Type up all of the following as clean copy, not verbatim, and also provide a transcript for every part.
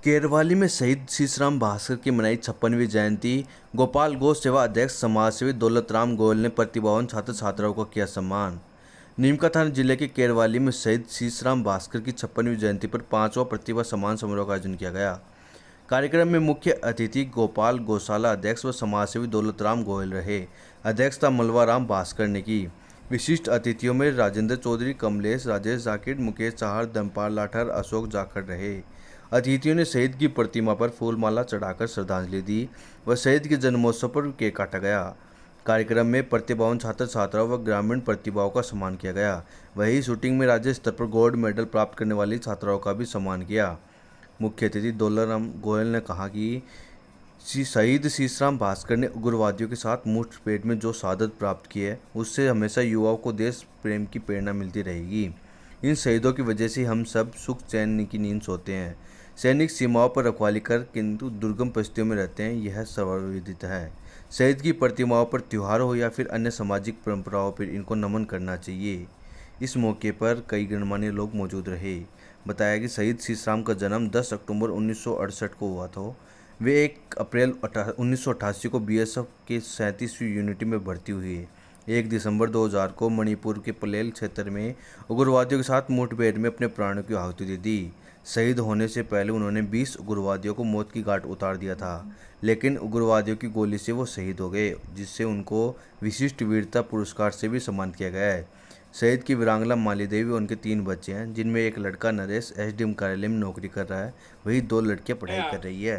केरवाली में शहीद शीशराम भास्कर की मनाई 56वीं जयंती। गोपाल गौ सेवा अध्यक्ष समाजसेवी दौलतराम गोयल ने प्रतिभावान छात्र छात्राओं का किया सम्मान। नीमका थाना जिले के केरवाली में शहीद शीशराम भास्कर की 56वीं जयंती पर 5वां प्रतिभा सम्मान समारोह का आयोजन किया गया। कार्यक्रम में मुख्य अतिथि गोपाल गौशाला अध्यक्ष व समाजसेवी दौलतराम गोयल रहे। अध्यक्षता मलवाराम भास्कर ने की। विशिष्ट अतिथियों में राजेंद्र चौधरी, कमलेश, राजेश जाकिर, मुकेश चाहर, धनपाल लाठर, अशोक जाखड़ रहे। अतिथियों ने शहीद की प्रतिमा पर फूलमाला चढ़ाकर श्रद्धांजलि दी व शहीद के जन्मोत्सव पर केक काटा गया। कार्यक्रम में प्रतिभावान छात्र छात्राओं व ग्रामीण प्रतिभाओं का सम्मान किया गया। वहीं शूटिंग में राज्य स्तर पर गोल्ड मेडल प्राप्त करने वाली छात्राओं का भी सम्मान किया। मुख्य अतिथि दौलतराम गोयल ने कहा कि शहीद शीशराम भास्कर ने उग्रवादियों के साथ मुठभेड़ में जो शहादत प्राप्त की है, उससे हमेशा युवाओं को देश प्रेम की प्रेरणा मिलती रहेगी। इन शहीदों की वजह से हम सब सुख चैन की नींद सोते हैं। सैनिक सीमाओं पर रखवाली कर किंतु दुर्गम परिस्थितियों में रहते हैं, यह सर्वविदित है। शहीद की प्रतिमाओं पर त्यौहार हो या फिर अन्य सामाजिक परंपराओं पर इनको नमन करना चाहिए। इस मौके पर कई गणमान्य लोग मौजूद रहे। बताया कि शहीद शीशराम का जन्म 10 अक्टूबर 1968 को हुआ था। वे 1 अप्रैल 1988 को बीएसएफ के 37वीं यूनिट में भर्ती हुए। 1 दिसंबर 2000 को मणिपुर के पलेल क्षेत्र में उग्रवादियों के साथ मुठभेड़ में अपने प्राणों की आहुति दे दी। शहीद होने से पहले उन्होंने 20 उग्रवादियों को मौत की घाट उतार दिया था, लेकिन उग्रवादियों की गोली से वो शहीद हो गए, जिससे उनको विशिष्ट वीरता पुरस्कार से भी सम्मानित किया गया है। शहीद की वीरांगना माली देवी और उनके 3 बच्चे हैं, जिनमें एक लड़का नरेश एसडीएम कार्यालय में नौकरी कर रहा है, वहीं 2 लड़कियां पढ़ाई कर रही है।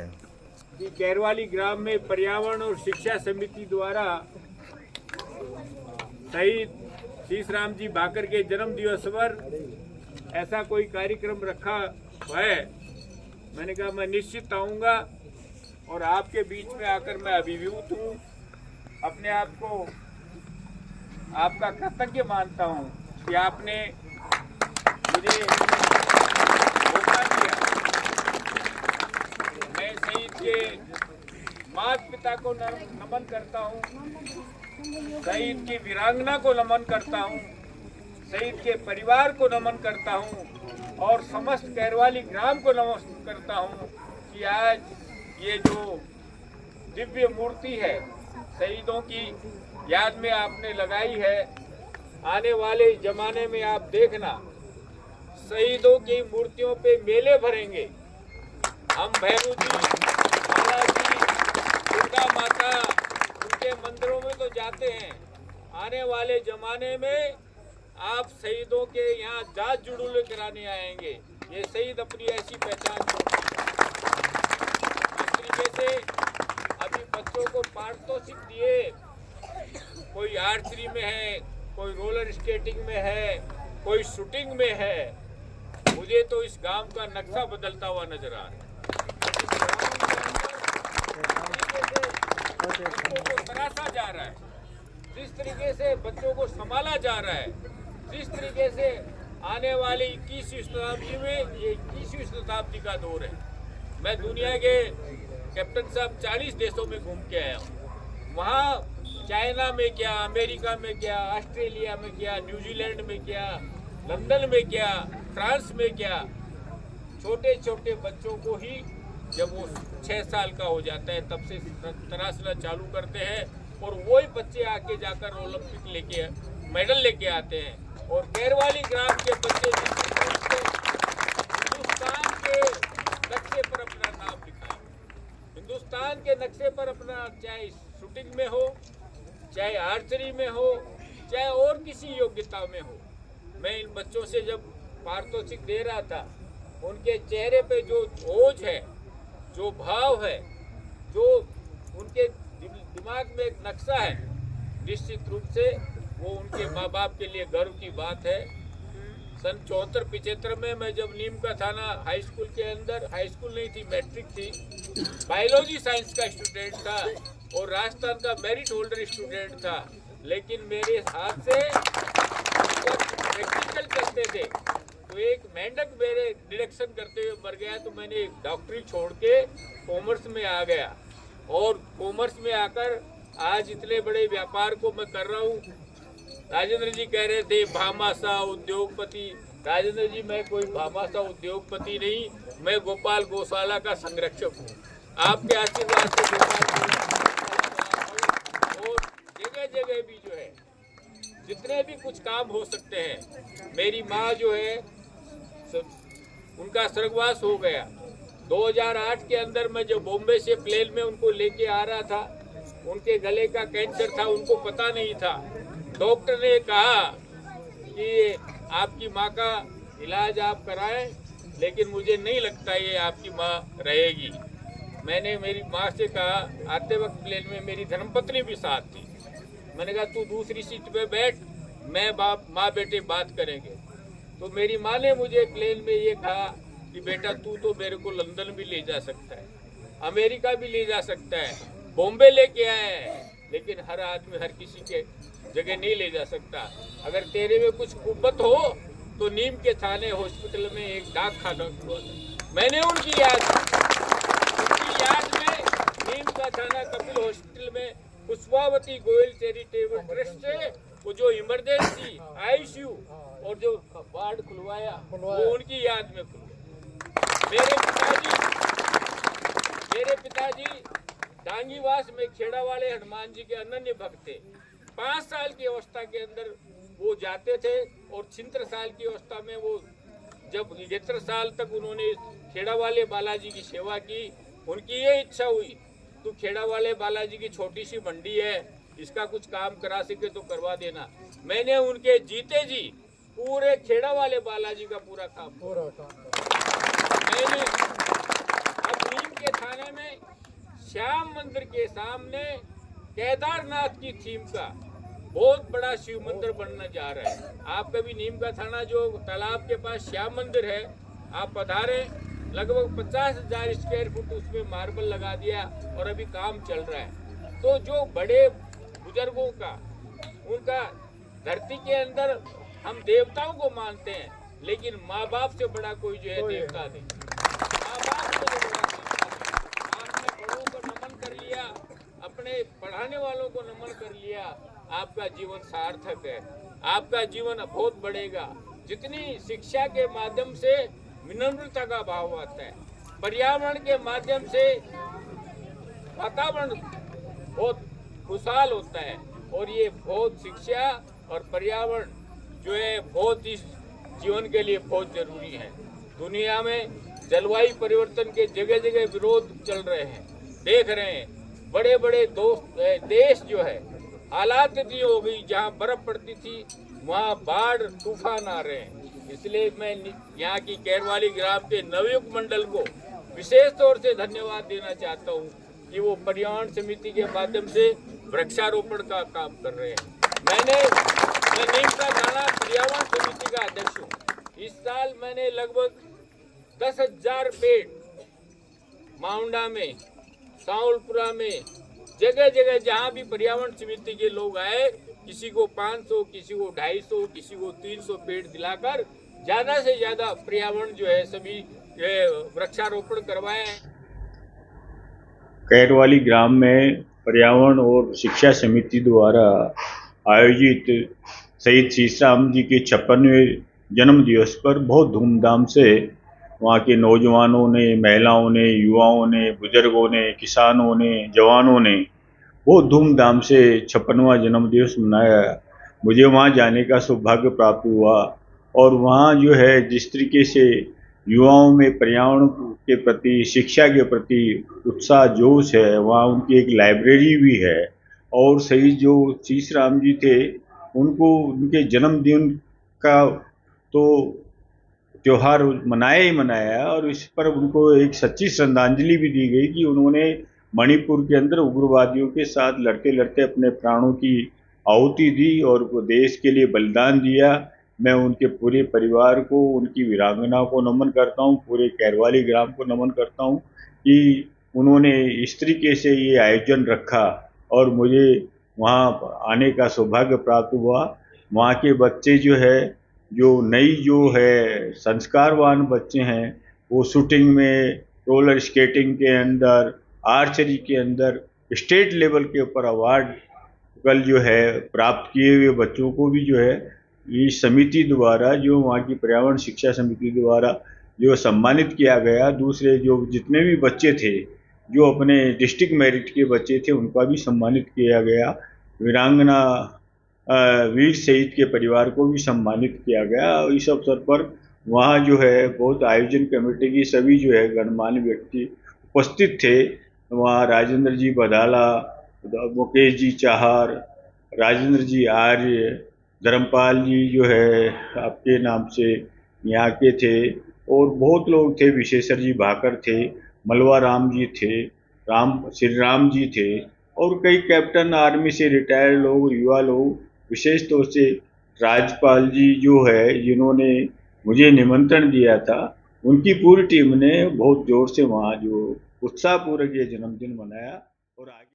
केरवाली ग्राम में पर्यावरण और शिक्षा समिति द्वारा शहीद शीशराम जी भाकर के जन्म दिवस पर ऐसा कोई कार्यक्रम रखा है। मैंने कहा मैं निश्चित आऊँगा और आपके बीच में आकर मैं अभिभूत हूँ। अपने आप को आपका कृतज्ञ मानता हूँ कि आपने मुझे मौका दिया। मैं शहीद के माता पिता को नमन करता हूँ, शहीद की वीरांगना को नमन करता हूँ, शहीद के परिवार को नमन करता हूँ और समस्त केरवाली ग्राम को नमन करता हूँ कि आज ये जो दिव्य मूर्ति है शहीदों की याद में आपने लगाई है। आने वाले जमाने में आप देखना शहीदों की मूर्तियों पे मेले भरेंगे। हम भैरू जी, बालाजी, दुर्गा माता, उनके मंदिरों में तो जाते हैं। आने वाले जमाने में आप शहीदों के यहाँ जात जुड़ूले कराने आएंगे। ये शहीद अपनी ऐसी पहचान इस तरीके से अभी बच्चों को पारितोषिक दिए, कोई आर्चरी में है, कोई रोलर स्केटिंग में है, कोई शूटिंग में है। मुझे तो इस गांव का नक्शा बदलता हुआ नजर आ रहा है। बच्चों को तराशा जा रहा है, जिस तरीके से बच्चों को संभाला जा रहा है, जिस तरीके से आने वाली 21वीं शताब्दी में, ये 21वीं शताब्दी का दौर है। मैं दुनिया के कैप्टन साहब 40 देशों में घूम के आया हूँ। वहाँ चाइना में क्या, अमेरिका में क्या, ऑस्ट्रेलिया में क्या, न्यूजीलैंड में क्या, लंदन में क्या, फ्रांस में क्या, छोटे छोटे बच्चों को ही जब वो 6 साल का हो जाता है तब से तराशना चालू करते हैं और वही बच्चे आके जाकर ओलंपिक लेके मेडल लेके आते हैं। और केरवाली ग्राम के बच्चे हिंदुस्तान के नक्शे पर अपना नाम लिखाएं, हिंदुस्तान के नक्शे पर अपना, चाहे शूटिंग में हो, चाहे आर्चरी में हो, चाहे और किसी योग्यता में हो। मैं इन बच्चों से जब पारितोषिक दे रहा था, उनके चेहरे पे जो ओज है, जो भाव है, जो उनके दिमाग में एक नक्शा है, निश्चित रूप से वो उनके माँ बाप के लिए गर्व की बात है। सन 74-75 में मैं जब नीमका थाना हाई स्कूल के अंदर, हाई स्कूल नहीं थी, मैट्रिक थी, बायोलॉजी साइंस का स्टूडेंट था और राजस्थान का मेरिट होल्डर स्टूडेंट था, लेकिन मेरे हाथ से प्रैक्टिकल करते थे तो एक मेंढक मेरे निरीक्षण करते हुए मर गया। तो मैंने डॉक्टरी छोड़ के कॉमर्स में आ गया और कॉमर्स में आकर आज इतने बड़े व्यापार को मैं कर रहा हूँ। राजेंद्र जी कह रहे थे भामाशाह उद्योगपति। राजेंद्र जी, मैं कोई भामाशाह उद्योगपति नहीं, मैं गोपाल गौशाला का संरक्षक हूँ। आपके आशीर्वाद से गोपाल और जगह जगह भी जो है जितने भी कुछ काम हो सकते हैं। मेरी माँ जो है उनका स्वर्गवास हो गया 2008 के अंदर। मैं जब बॉम्बे से प्लेन में उनको लेके आ रहा था, उनके गले का कैंसर था, उनको पता नहीं था। डॉक्टर ने कहा कि आपकी माँ का इलाज आप कराएं, लेकिन मुझे नहीं लगता ये आपकी माँ रहेगी। मैंने मेरी माँ से कहा, आते वक्त प्लेन में मेरी धर्मपत्नी भी साथ थी, मैंने कहा तू दूसरी सीट पे बैठ, मैं बाप माँ बेटे बात करेंगे। तो मेरी माँ ने मुझे प्लेन में ये कहा कि बेटा तू तो मेरे को लंदन भी ले जा सकता है, अमेरिका भी ले जा सकता है, बॉम्बे लेके आया है, लेकिन हर आदमी हर किसी के जगह नहीं ले जा सकता। अगर तेरे में कुछ कुव्वत हो तो नीम के थाने हॉस्पिटल में एक डाक खाना खुलवा दे। मैंने उनकी याद में नीम का थाना कपिल हॉस्पिटल में पुष्पावती गोयल चैरिटेबल ट्रस्ट से वो जो इमरजेंसी आईसीयू और जो वार्ड खुलवाया वो उनकी याद में खुलवाया। मेरे पिताजी डांगीवास में खेड़ा वाले हनुमान जी के अनन्य भक्त थे। 5 साल की अवस्था के अंदर वो जाते थे और 76 साल की अवस्था में वो जब 73 साल तक उन्होंने खेड़ा वाले बालाजी की सेवा की। उनकी ये इच्छा हुई तो खेड़ा वाले बालाजी की छोटी सी मंडी है, इसका कुछ काम करा सके तो करवा देना। मैंने उनके जीते जी पूरे खेड़ा वाले बालाजी का पूरा काम मैंने अब नीम के थाने में श्याम मंदिर के सामने केदारनाथ की थीम का बहुत बड़ा शिव मंदिर बनने जा रहा है। आप कभी नीम का थाना जो तालाब के पास श्याम मंदिर है, आप पधारे। लगभग 50,000 स्क्वायर फुट उसमें मार्बल लगा दिया और अभी काम चल रहा है। तो जो बड़े बुजुर्गों का उनका धरती के अंदर हम देवताओं को मानते हैं, लेकिन माँ बाप से बड़ा कोई जो है देवता नहीं। माँ बाप से जो बड़ा आपने बड़ों को नमन कर लिया, अपने पढ़ाने वालों को नमन कर लिया, आपका जीवन सार्थक है, आपका जीवन बहुत बढ़ेगा। जितनी शिक्षा के माध्यम से विनम्रता का भाव आता है, पर्यावरण के माध्यम से वातावरण बहुत खुशहाल होता है, और ये बहुत शिक्षा और पर्यावरण जो है बहुत इस जीवन के लिए बहुत जरूरी है। दुनिया में जलवायु परिवर्तन के जगह जगह विरोध चल रहे हैं, देख रहे हैं। बड़े बड़े देश जो है हालात इतनी हो गई, जहाँ बर्फ पड़ती थी वहाँ बाढ़ तूफान आ रहे हैं। इसलिए मैं यहाँ की कैरवाली ग्राम के नवयुग मंडल को विशेष तौर से धन्यवाद देना चाहता हूँ कि वो पर्यावरण समिति के माध्यम से वृक्षारोपण का काम कर रहे हैं। मैं नीम का थाना पर्यावरण समिति का अध्यक्ष हूँ। इस साल मैंने लगभग 10,000 पेड़ माउंडा में, साउलपुरा में, जगह जगह जहाँ भी पर्यावरण समिति के लोग आए, किसी को 500, किसी को 250, किसी को 300 पेड़ दिलाकर ज्यादा से ज्यादा पर्यावरण जो है सभी वृक्षारोपण करवाए। कैरवाली ग्राम में पर्यावरण और शिक्षा समिति द्वारा आयोजित शहीद शीशराम जी के 56वें जन्म दिवस पर बहुत धूमधाम से वहाँ के नौजवानों ने, महिलाओं ने, युवाओं ने, बुजुर्गों ने, किसानों ने, जवानों ने बहुत धूमधाम से 56वां जन्म दिवस मनाया। मुझे वहाँ जाने का सौभाग्य प्राप्त हुआ और वहाँ जो है जिस तरीके से युवाओं में पर्यावरण के प्रति, शिक्षा के प्रति उत्साह जोश है, वहाँ उनकी एक लाइब्रेरी भी है। और शहीद जो शीशराम जी थे उनको उनके जन्मदिन का तो त्यौहार मनाया ही मनाया, और इस पर उनको एक सच्ची श्रद्धांजलि भी दी गई कि उन्होंने मणिपुर के अंदर उग्रवादियों के साथ लड़ते लड़ते अपने प्राणों की आहुति दी और वो देश के लिए बलिदान दिया। मैं उनके पूरे परिवार को, उनकी वीरांगना को नमन करता हूँ, पूरे कैरवाली ग्राम को नमन करता हूँ कि उन्होंने इस तरीके से ये आयोजन रखा और मुझे वहाँ आने का सौभाग्य प्राप्त हुआ। वहाँ के बच्चे जो है, जो नई जो है संस्कारवान बच्चे हैं, वो शूटिंग में, रोलर स्केटिंग के अंदर, आर्चरी के अंदर स्टेट लेवल के ऊपर अवार्ड कल जो है प्राप्त किए हुए बच्चों को भी जो है इस समिति द्वारा, जो वहाँ की पर्यावरण शिक्षा समिति द्वारा जो सम्मानित किया गया। दूसरे जो जितने भी बच्चे थे जो अपने डिस्ट्रिक्ट मेरिट के बच्चे थे उनका भी सम्मानित किया गया। वीरांगना वीर शहीद के परिवार को भी सम्मानित किया गया। इस अवसर पर वहाँ जो है बहुत आयोजन कमेटी की सभी जो है गणमान्य व्यक्ति उपस्थित थे। वहाँ राजेंद्र जी बदाला, मुकेश जी चाहर, राजेंद्र जी आर्य, धर्मपाल जी जो है आपके नाम से यहाँ के थे, और बहुत लोग थे। विशेषर जी भाकर थे, मलवा राम जी थे, श्री राम जी थे, और कई कैप्टन आर्मी से रिटायर्ड लोग, युवा लोग, विशेष तौर से राजपाल जी जो है जिन्होंने मुझे निमंत्रण दिया था, उनकी पूरी टीम ने बहुत जोर से वहाँ जो उत्साहपूर्वक ये जन्मदिन मनाया। और आगे